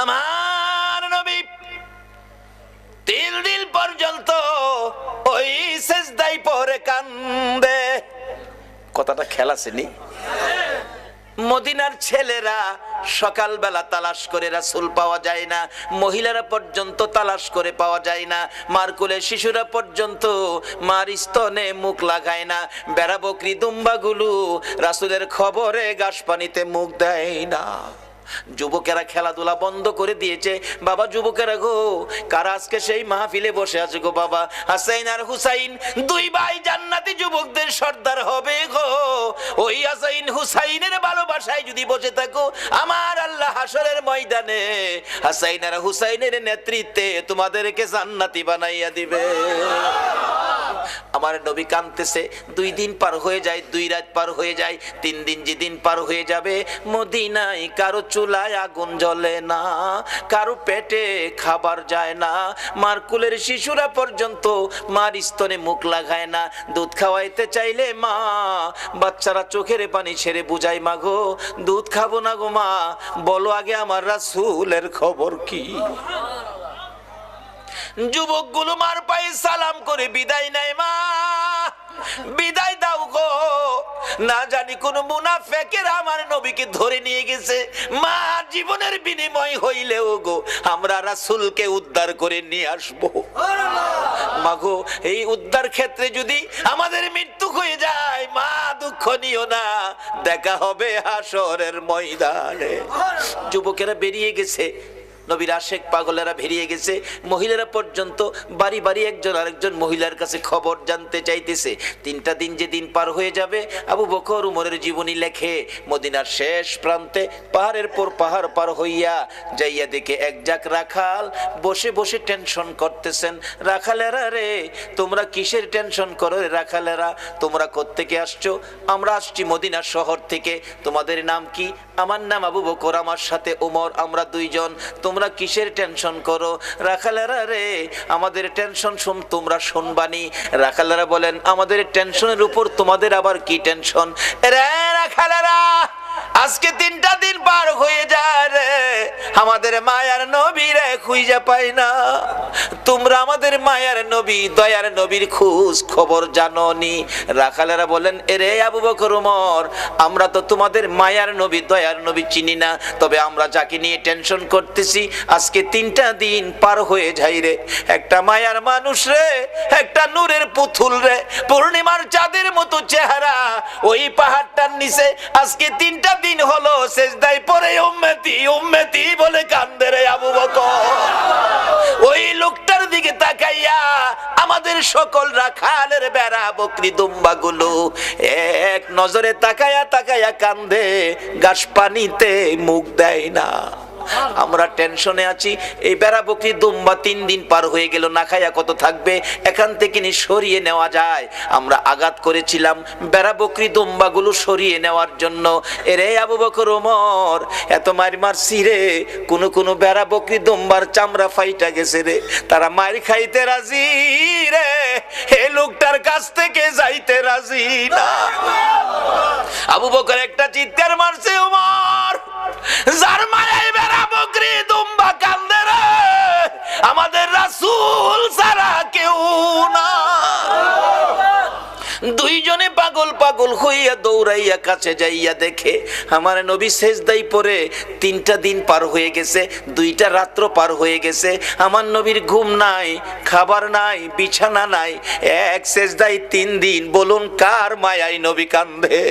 আমার নবী 3 দিন পর্যন্ত ওই সিজদায় পড়ে কান্দে। কথাটা খেলা ছিনি। মদিনার ছেলেরা সকালবেলা তালাশ করে রাসূল পাওয়া যায় না, মহিলারা পর্যন্ত তালাশ করে পাওয়া যায় না, মার কোলে শিশুরা পর্যন্ত মার স্তনে মুখ লাগায় না, বেড়া বকরি দুম্বাগুলো রাসূলের খবরে ঘাস পানিতে মুখ দেয় না। যুবকেরা খেলাধুলা বন্ধ করে দিয়েছে। বাবা যুবকেরা গো, কারা আজকে সেই মাহফিলে বসে আছে গো বাবা? হাসাইন আর হুসাইন 2 ভাই জান্নাতি যুবকদের সর্দার হবে গো। ওই হাসাইন হুসাইনের ভালোবাসায় যদি বসে থাকো, আমার আল্লাহ হাসরের ময়দানে হাসাইন আর হুসাইনের নেতৃত্বে তোমাদেরকে জান্নাতি বানাইয়া দিবে। আমার নবী কাঁদতেছে। 2 দিন পার হয়ে যায়, 2 রাত পার হয়ে যায়, 3 দিন যেদিন পার হয়ে যাবে, মদিনায় কারো চুলায় আগুন জ্বলে না, কারো পেটে খাবার যায় না, মার কোলের শিশুরা পর্যন্ত মার স্তনে মুখ লাগায় না। দুধ খাওয়াইতে চাইলে মা, বাচ্চারা চোখের পানি ছেড়ে বুঝায়, মা গো দুধ খাবো না গো মা, বলো আগে আমার রাসূলের খবর কি। যুবকগুলো মার পায়ে সালাম করে বিদায় নেয়, মা বিদায় দাও গো, না জানি কোন মুনাফিকের আমার নবীকে ধরে নিয়ে গেছে। মা জীবনের বিনিময় হইলেও গো আমরা রাসূলকে উদ্ধার করে নিয়ে আসবো। মা গো এই উদ্ধার ক্ষেত্রে যদি আমাদের মৃত্যু হয়ে যায়, মা দুঃখ নিও না, দেখা হবে হাসরের ময়দানে। যুবকেরা বেরিয়ে গেছে, নবীর আশেক পাগলেরা বেরিয়ে গেছে, মহিলারা পর্যন্ত বাড়ি বাড়ি একজন আরেকজন মহিলার কাছে খবর জানতে চাইতেছে। 3টা দিন যেদিন পার হয়ে যাবে, আবু বকর উমরের জীবনী লেখে মদিনার শেষ প্রান্তে পাহাড়ের পর পাহাড় পার হইয়া যাইয়া দেখে এক জাক রাখাল বসে বসে টেনশন করতেছেন। রাখালেরা রে, তোমরা কিসের টেনশন করো রে রাখালেরা? তোমরা কোত্থেকে আসছো? আমরা আসছি মদিনা শহর থেকে। তোমাদের নাম কি? আমার নাম আবু বকর, আমার সাথে ওমর, আমরা 2 জন। তোমরা কিসের টেনশন করো? রাখালেরা রে, আমাদের টেনশন তোমরা শুনবানি। রাখালেরা বলেন, আমাদের টেনশনের উপর তোমাদের আবার কি টেনশন? রে রাখালেরা, আজকে 3টা দিন পার হয়ে যায় রে, আমাদের মায়ার নবী রে খুঁজে পাই না। তোমরা আমাদের মায়ার নবী, দয়ার নবীর খোঁজ খবর জানোনি? রাখালেরা বলেন, এরে আবু বকর ওমর, আমরা তো তোমাদের মায়ার নবী দয়ার নবী চিনি না, তবে আমরা যাকে নিয়ে টেনশন করতেছি আজকে 3টা দিন পার হয়ে যায় রে, একটা মায়ার মানুষ রে, একটা নূরের পুতুল রে, পূর্ণিমার চাঁদের মতো চেহারা, ওই পাহাড়টার নিচে আজকে 3টা দিন হলো সিজদায় পড়ে উম্মতি উম্মতি বলে কান্দে রে আবু বকর। ওই লোকটার দিকে তাকাইয়া আমাদের সকল রাখালের বেড়া বকরি দুম্বাগুলো এক নজরে তাকায়া তাকায়া কান্দে, ঘাস পানিতে মুখ দেয় না। আমরা টেনশনে আছি। এই বেড়া বকরি দুম্বা 3 দিন পার হয়ে গেল, না খায়া কত থাকবে? এখান থেকে সরিয়ে নেওয়া যায়। আমরা আঘাত করেছিলাম বেড়া বকরি দুম্বাগুলো সরিয়ে নেওয়ার জন্য। এরে আবু বকর ওমর, এত মার মারছি রে, কোন বেড়া বকরি দুম্বার চামড়া ফাইটা গেছে রে, তারা মার খাইতে রাজি রে, এই লোকটার কাছ থেকে যাইতে রাজি না। আবু বকর একটা চিৎকার মারছে, ওমর যার মায়ায় বেড়া বকরি দুম্বা কান্দে রে, আমাদের রাসূল ছাড়া কেউ না। 2 জনে পাগল পাগল হইয়া দৌড়াইয়া কাছে যাইয়া দেখে আমার নবী সিজদায় পড়ে 3টা দিন পার হয়ে গেছে, 2টা রাত্র পার হয়ে গেছে। আমার নবীর ঘুম নাই, খাবার নাই, বিছানা নাই, এক সিজদায় 3 দিন। বলুন কার মায়ায় নবী কান্দে?